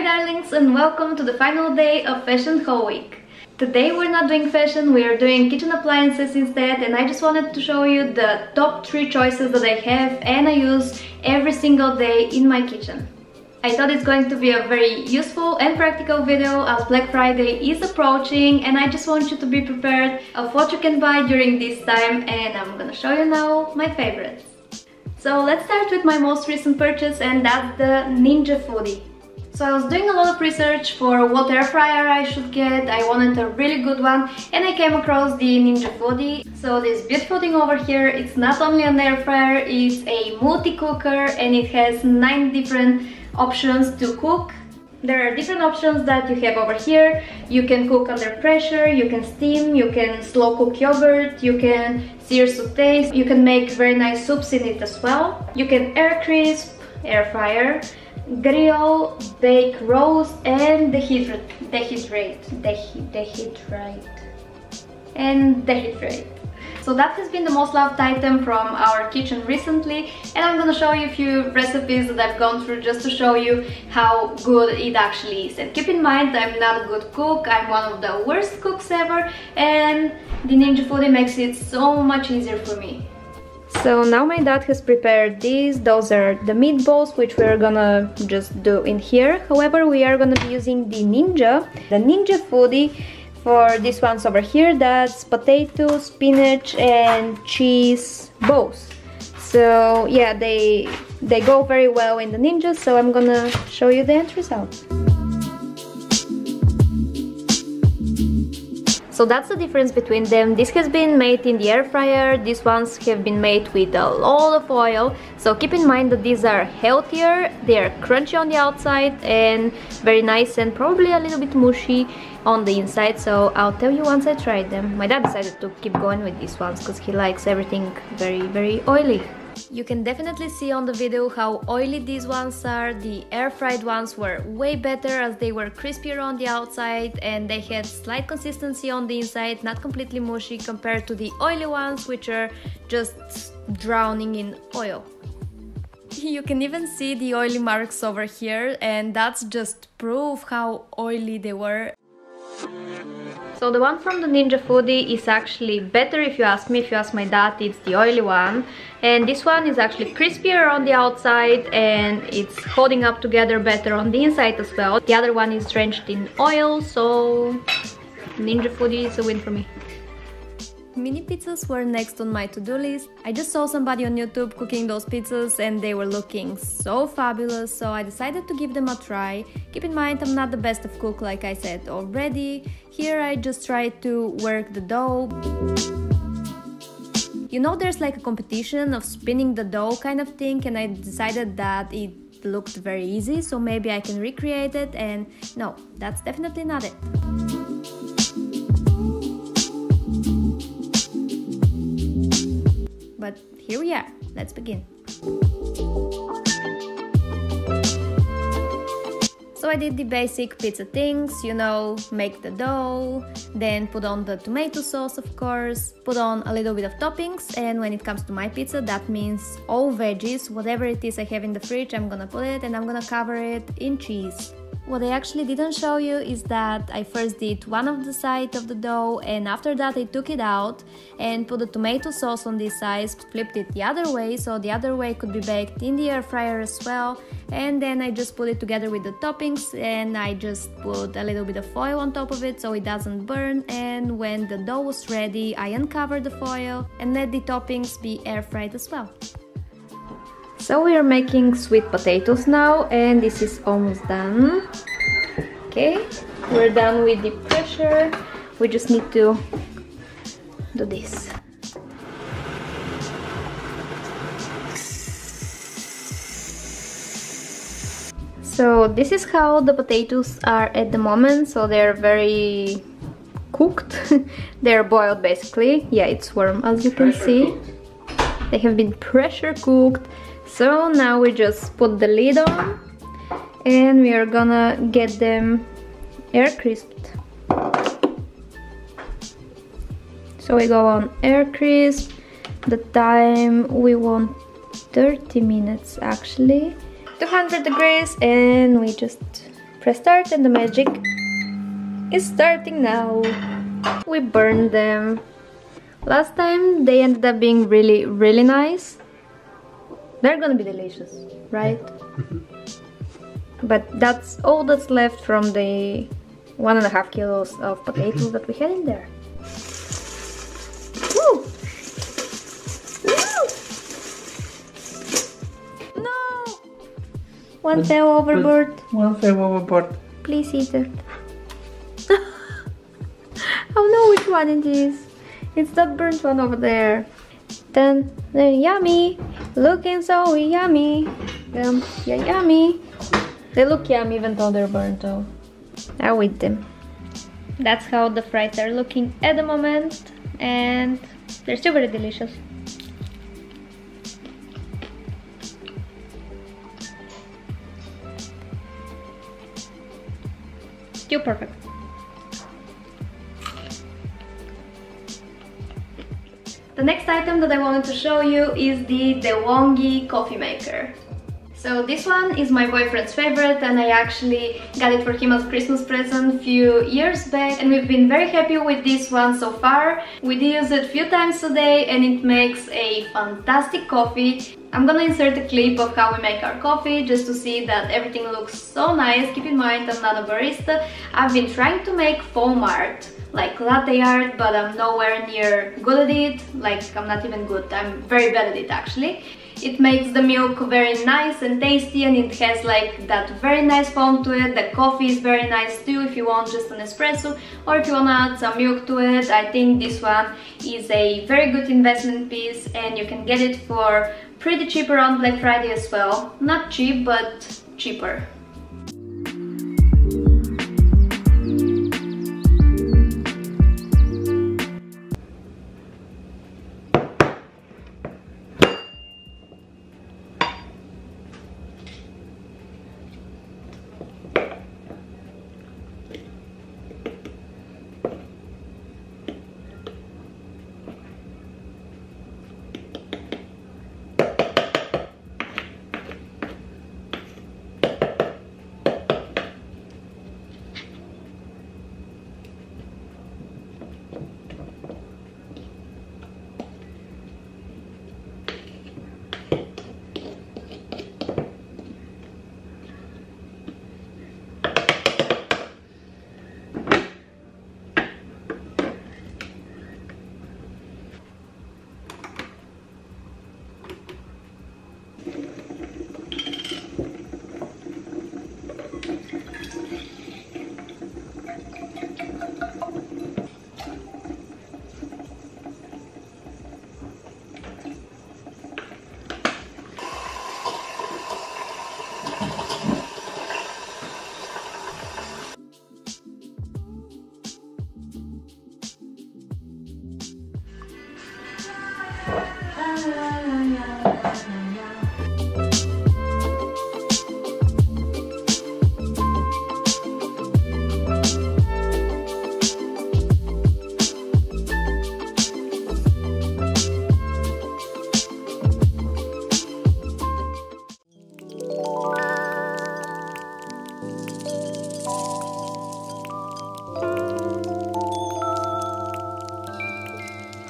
Hi darlings, and welcome to the final day of Fashion Haul Week. Today we're not doing fashion, we are doing kitchen appliances instead, and I just wanted to show you the top 3 choices that I have and I use every single day in my kitchen. I thought it's going to be a very useful and practical video as Black Friday is approaching, and I just want you to be prepared of what you can buy during this time, and I'm gonna show you now my favorites. So let's start with my most recent purchase, and that's the Ninja Foodi. So I was doing a lot of research for what air fryer I should get. I wanted a really good one and I came across the Ninja Foodi. So this beautiful thing over here, it's not only an air fryer, it's a multi-cooker and it has 9 different options to cook. There are different options that you have over here. You can cook under pressure, you can steam, you can slow cook yogurt, you can sear sautés, you can make very nice soups in it as well. You can air crisp, air fryer, grill, bake, roast, and dehydrate. So that has been the most loved item from our kitchen recently, and I'm gonna show you a few recipes that I've gone through just to show you how good it actually is. And keep in mind, I'm not a good cook, I'm one of the worst cooks ever, and the Ninja Foodi makes it so much easier for me. So now my dad has prepared these. Those are the meatballs, which we're gonna just do in here. However, we are gonna be using the Ninja Foodi for these ones over here. That's potato, spinach and cheese balls. So yeah, they go very well in the Ninja, so I'm gonna show you the end result. So that's the difference between them. This has been made in the air fryer, these ones have been made with a lot of oil. So keep in mind that these are healthier, they are crunchy on the outside and very nice and probably a little bit mushy on the inside. So I'll tell you once I tried them. My dad decided to keep going with these ones because he likes everything very oily. You can definitely see on the video how oily these ones are. The air fried ones were way better as they were crispier on the outside and they had slight consistency on the inside, not completely mushy compared to the oily ones, which are just drowning in oil. You can even see the oily marks over here, and that's just proof how oily they were. So the one from the Ninja Foodi is actually better if you ask me. If you ask my dad, it's the oily one. And this one is actually crispier on the outside and it's holding up together better on the inside as well. The other one is drenched in oil, so Ninja Foodi is a win for me. Mini pizzas were next on my to-do list. I just saw somebody on YouTube cooking those pizzas and they were looking so fabulous, so I decided to give them a try. Keep in mind, I'm not the best of cook, like I said already. Here I just tried to work the dough. You know, there's like a competition of spinning the dough kind of thing, and I decided that it looked very easy, so maybe I can recreate it, and no, that's definitely not it. But here we are, let's begin. So I did the basic pizza things, you know, make the dough, then put on the tomato sauce, of course, put on a little bit of toppings, and when it comes to my pizza, that means all veggies, whatever it is I have in the fridge, I'm gonna put it and I'm gonna cover it in cheese. What I actually didn't show you is that I first did one of the sides of the dough, and after that I took it out and put the tomato sauce on this side, flipped it the other way so the other way could be baked in the air fryer as well, and then I just put it together with the toppings and I just put a little bit of foil on top of it so it doesn't burn, and when the dough was ready I uncovered the foil and let the toppings be air fried as well. So we are making sweet potatoes now, and this is almost done. Okay, we're done with the pressure. We just need to do this. So this is how the potatoes are at the moment. So they're very cooked. They're boiled basically. Yeah, it's warm as you can see. They have been pressure cooked. So now we just put the lid on and we are gonna get them air crisped. So we go on air crisp. The time we want 30 minutes actually. 200 degrees, and we just Press start and the magic is starting now. We burned them. Last time they ended up being really nice. They're gonna be delicious, right? But that's all that's left from the 1.5 kilos of potatoes that we had in there. Woo! Woo! No! One fell overboard. One fell overboard. Please eat it. Oh no, which one it is? It's that burnt one over there. Then they're yummy. Looking so yummy. Yeah, yummy. They look yummy even though they're burnt though. I'll eat them. That's how the fries are looking at the moment, and they're still very delicious. Still perfect. The next item that I wanted to show you is the Delonghi coffee maker. So this one is my boyfriend's favorite, and I actually got it for him as a Christmas present a few years back, and we've been very happy with this one so far. We use it a few times a day and it makes a fantastic coffee. I'm gonna insert a clip of how we make our coffee just to see that everything looks so nice. Keep in mind I'm not a barista. I've been trying to make foam art, like latte art, but I'm nowhere near good at it. Like, I'm not even good, I'm very bad at it actually. It makes the milk very nice and tasty, and it has like that very nice foam to it. The coffee is very nice too if you want just an espresso, or if you want to add some milk to it. I think this one is a very good investment piece, and you can get it for pretty cheap around Black Friday as well. Not cheap, but cheaper.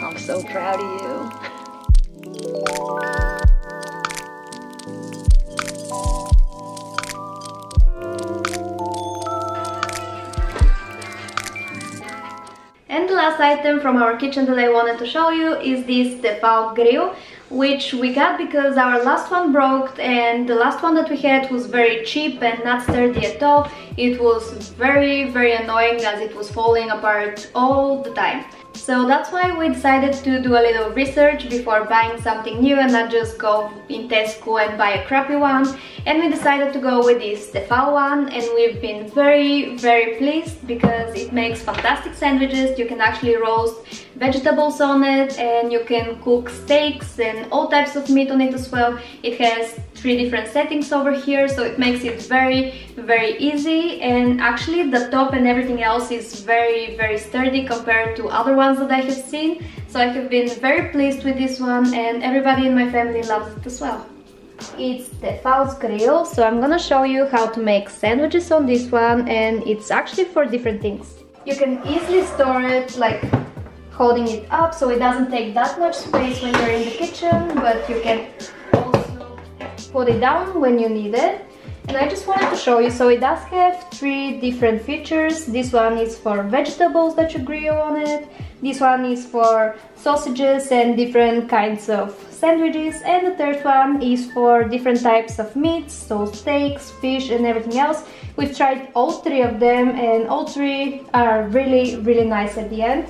I'm so proud of you. And the last item from our kitchen that I wanted to show you is this Tefal grill, which we got because our last one broke, and the last one that we had was very cheap and not sturdy at all. It was very annoying as it was falling apart all the time. So that's why we decided to do a little research before buying something new and not just go in Tesco and buy a crappy one. And we decided to go with this Tefal one, and we've been very pleased because it makes fantastic sandwiches. You can actually roast vegetables on it, and you can cook steaks and all types of meat on it as well. It has 3 different settings over here, so it makes it very easy, and actually the top and everything else is very sturdy compared to other ones that I have seen. So I have been very pleased with this one, and everybody in my family loves it as well. It's Tefal's grill, so I'm gonna show you how to make sandwiches on this one, and it's actually for different things. You can easily store it like holding it up so it doesn't take that much space when you're in the kitchen, but you can also put it down when you need it. And I just wanted to show you, so it does have 3 different features. This one is for vegetables that you grill on it. This one is for sausages and different kinds of sandwiches. And the third one is for different types of meats, so steaks, fish and everything else. We've tried all 3 of them and all 3 are really nice at the end.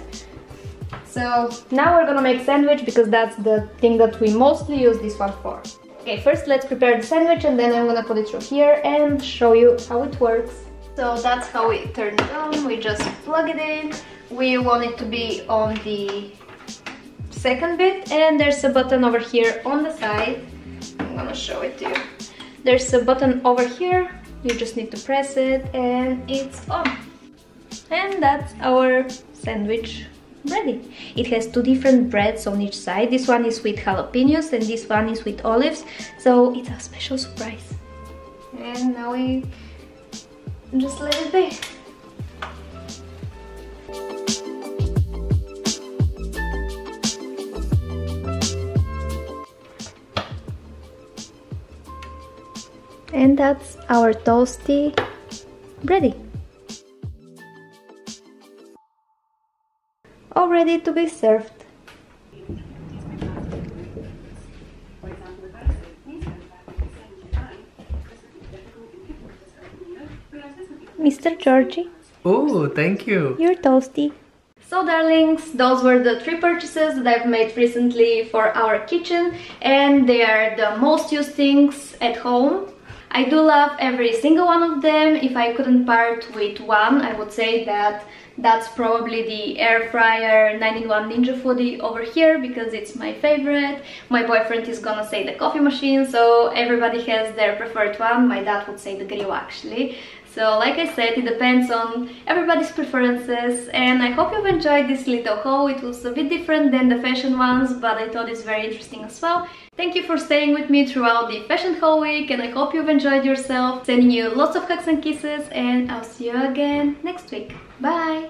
So now we're gonna make sandwich because that's the thing that we mostly use this one for. Okay, first let's prepare the sandwich and then I'm gonna put it through here and show you how it works. So that's how we turn it on. We just plug it in. We want it to be on the second bit, and there's a button over here on the side. I'm gonna show it to you. There's a button over here. You just need to press it and it's on. And that's our sandwich ready. It has 2 different breads on each side. This one is with jalapenos and this one is with olives, so it's a special surprise. And now we just let it be. And that's our toasty ready. All ready to be served. Mr. Georgie. Oh, thank you. You're toasty. So darlings, those were the 3 purchases that I've made recently for our kitchen, and they are the most used things at home. I do love every single one of them. If I couldn't part with one, I would say that that's probably the air fryer 9-in-1 Ninja Foodi over here because it's my favorite. My boyfriend is gonna say the coffee machine, so everybody has their preferred one. My dad would say the grill actually. So like I said, it depends on everybody's preferences, and I hope you've enjoyed this little haul. It was a bit different than the fashion ones, but I thought it's very interesting as well. Thank you for staying with me throughout the fashion haul week, and I hope you've enjoyed yourself. Sending you lots of hugs and kisses, and I'll see you again next week. Bye!